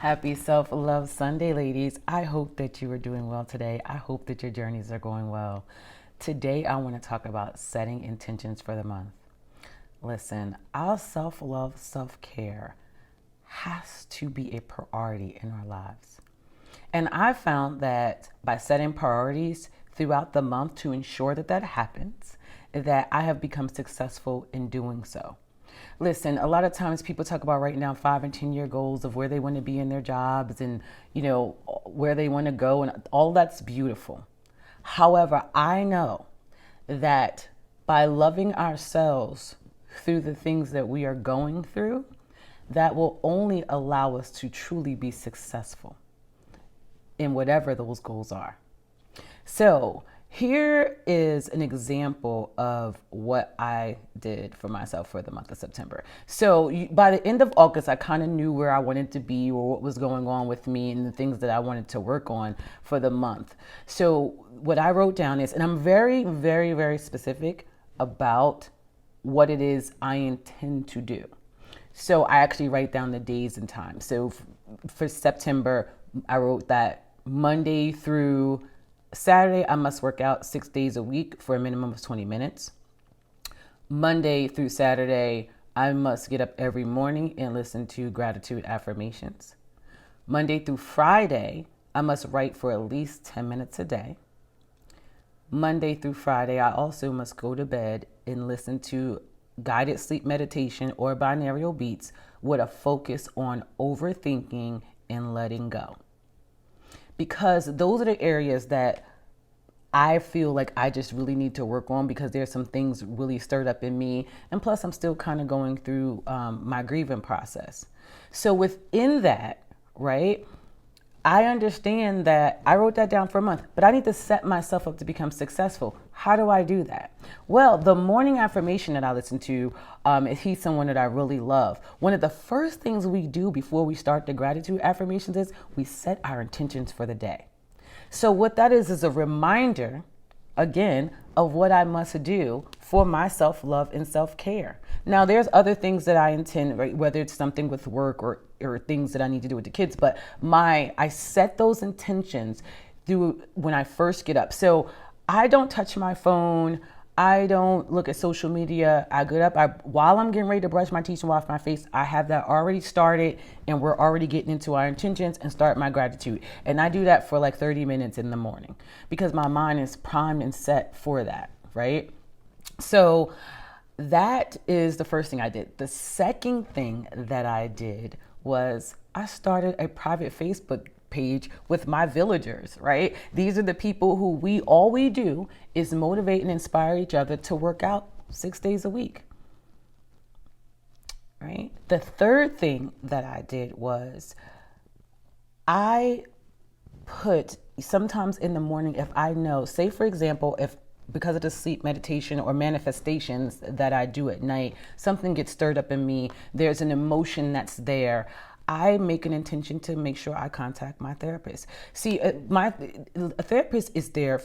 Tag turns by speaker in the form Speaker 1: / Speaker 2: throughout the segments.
Speaker 1: Happy Self-Love Sunday, ladies. I hope that you are doing well today. I hope that your journeys are going well. Today, I want to talk about setting intentions for the month. Listen, our self-love, self-care has to be a priority in our lives. And I found that by setting priorities throughout the month to ensure that that happens, that I have become successful in doing so. Listen, a lot of times people talk about right now 5 and 10 year goals of where they want to be in their jobs and, where they want to go, and all that's beautiful. However, I know that by loving ourselves through the things that we are going through, that will only allow us to truly be successful in whatever those goals are. So, here is an example of what I did for myself for the month of September. So, by the end of August, I kind of knew where I wanted to be or what was going on with me and the things that I wanted to work on for the month. So, what I wrote down is, and I'm very, very, very specific about what it is I intend to do. So, I actually write down the days and times. So, for September, I wrote that Monday through Saturday, I must work out 6 days a week for a minimum of 20 minutes. Monday through Saturday, I must get up every morning and listen to gratitude affirmations. Monday through Friday, I must write for at least 10 minutes a day. Monday through Friday, I also must go to bed and listen to guided sleep meditation or binaural beats with a focus on overthinking and letting go. Because those are the areas that I feel like I just really need to work on, because there's some things really stirred up in me. And plus, I'm still kind of going through my grieving process. So within that, right, I understand that I wrote that down for a month, but I need to set myself up to become successful. How do I do that? Well, the morning affirmation that I listen to, if he's someone that I really love, one of the first things we do before we start the gratitude affirmations is we set our intentions for the day. So what that is a reminder, again, of what I must do for my self-love and self-care. Now, there's other things that I intend, right, whether it's something with work or things that I need to do with the kids, but I set those intentions through when I first get up. So I don't touch my phone. I don't look at social media. I get up, while I'm getting ready to brush my teeth and wash my face, I have that already started, and we're already getting into our intentions and start my gratitude. And I do that for like 30 minutes in the morning because my mind is primed and set for that, right? So that is the first thing I did. The second thing that I did was I started a private Facebook page with my villagers, right? These are the people who all we do is motivate and inspire each other to work out 6 days a week, right? The third thing that I did was I put sometimes in the morning, if I know, say for example, if because of the sleep meditation or manifestations that I do at night, something gets stirred up in me, there's an emotion that's there, I make an intention to make sure I contact my therapist. See, a therapist is there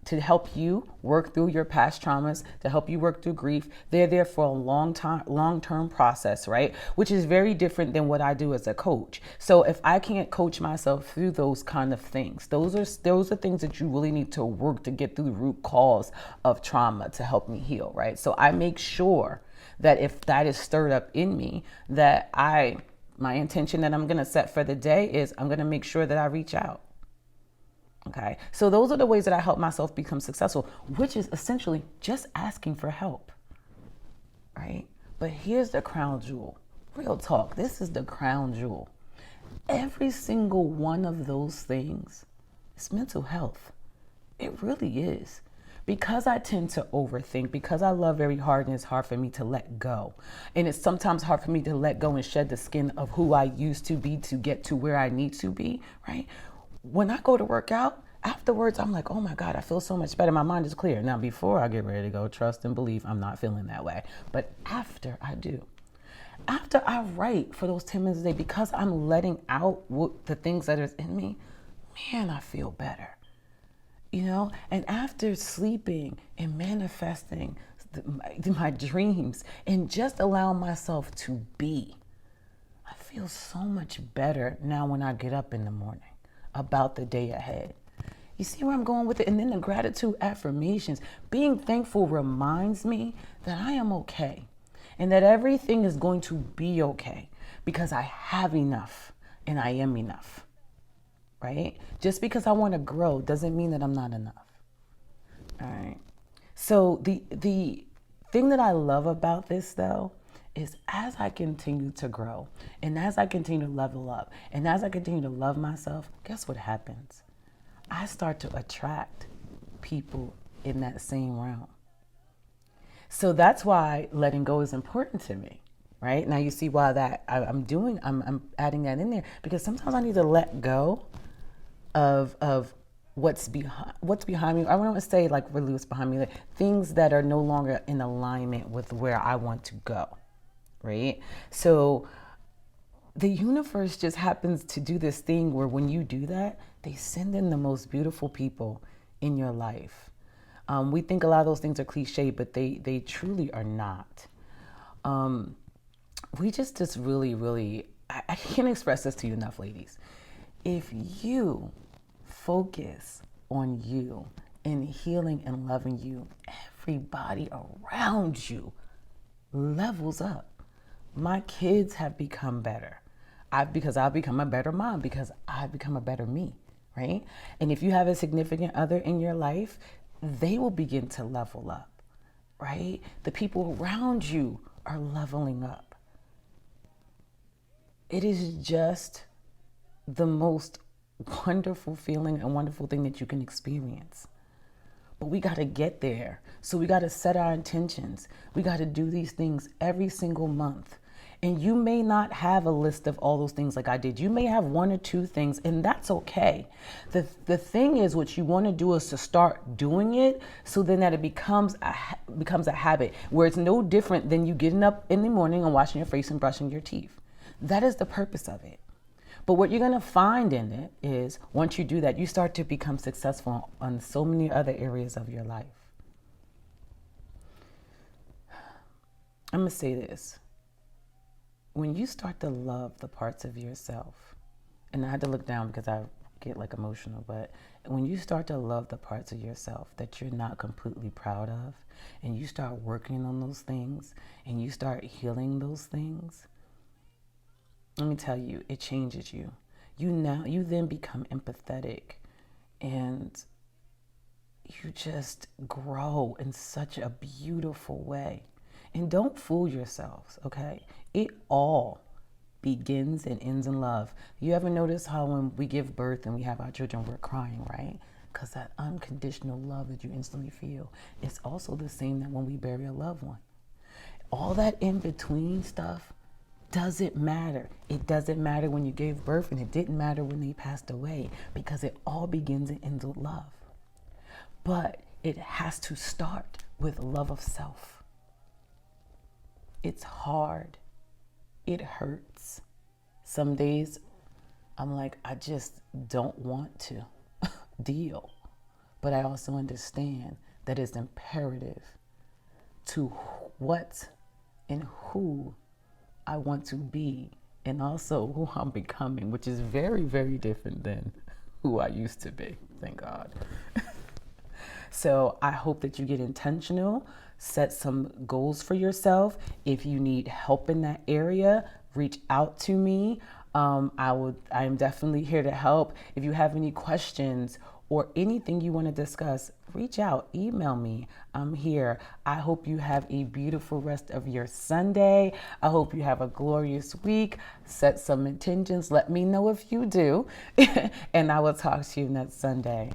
Speaker 1: to help you work through your past traumas, to help you work through grief. They're there for a long-term process, right? Which is very different than what I do as a coach. So if I can't coach myself through those kind of things, those are things that you really need to work to get through the root cause of trauma to help me heal, right? So I make sure that if that is stirred up in me, that my intention that I'm going to set for the day is I'm going to make sure that I reach out. Okay. So those are the ways that I help myself become successful, which is essentially just asking for help. Right. But here's the crown jewel. Real talk. This is the crown jewel. Every single one of those things is mental health. It really is. Because I tend to overthink, because I love very hard and it's hard for me to let go. And it's sometimes hard for me to let go and shed the skin of who I used to be to get to where I need to be, right? When I go to work out, afterwards, I'm like, oh my God, I feel so much better. My mind is clear. Now, before I get ready to go, trust and believe I'm not feeling that way. But after I do, after I write for those 10 minutes a day, because I'm letting out the things that are in me, man, I feel better. And after sleeping and manifesting my dreams and just allowing myself to be, I feel so much better now when I get up in the morning about the day ahead. You see where I'm going with it? And then the gratitude affirmations. Being thankful reminds me that I am okay and that everything is going to be okay because I have enough and I am enough, right? Just because I want to grow doesn't mean that I'm not enough. All right. So the thing that I love about this though is as I continue to grow and as I continue to level up and as I continue to love myself, guess what happens? I start to attract people in that same realm. So that's why letting go is important to me, right? Now you see why that I'm adding that in there because sometimes I need to let go of what's behind me. I don't want to say like really what's behind me, like things that are no longer in alignment with where I want to go, right? So the universe just happens to do this thing where when you do that, they send in the most beautiful people in your life. We think a lot of those things are cliche, but they truly are not. We just really, really, I can't express this to you enough, ladies. If you focus on you and healing and loving you, everybody around you levels up. My kids have become better. Because I've become a better mom, because I've become a better me, right? And if you have a significant other in your life, they will begin to level up, right? The people around you are leveling up. It is just the most wonderful feeling and wonderful thing that you can experience. But we got to get there. So we got to set our intentions. We got to do these things every single month. And you may not have a list of all those things like I did. You may have one or two things, and that's okay. The thing is, what you want to do is to start doing it so then that it becomes a habit where it's no different than you getting up in the morning and washing your face and brushing your teeth. That is the purpose of it. But what you're going to find in it is once you do that, you start to become successful on so many other areas of your life. I'm going to say this. When you start to love the parts of yourself, and I had to look down because I get like emotional, but when you start to love the parts of yourself that you're not completely proud of, and you start working on those things, and you start healing those things, let me tell you, it changes you. You then become empathetic, and you just grow in such a beautiful way. And don't fool yourselves, okay? It all begins and ends in love. You ever notice how when we give birth and we have our children, we're crying, right? Because that unconditional love that you instantly feel. It's also the same that when we bury a loved one. All that in between stuff doesn't matter. It doesn't matter when you gave birth, and it didn't matter when they passed away, because it all begins and ends with love. But it has to start with love of self. It's hard. It hurts. Some days I'm like, I just don't want to deal. But I also understand that it's imperative to what and who I want to be, and also who I'm becoming, which is very, very different than who I used to be. Thank God. So I hope that you get intentional, set some goals for yourself. If you need help in that area, reach out to me. I am definitely here to help. If you have any questions or anything you want to discuss, reach out, email me. I'm here. I hope you have a beautiful rest of your Sunday. I hope you have a glorious week. Set some intentions. Let me know if you do. And I will talk to you next Sunday.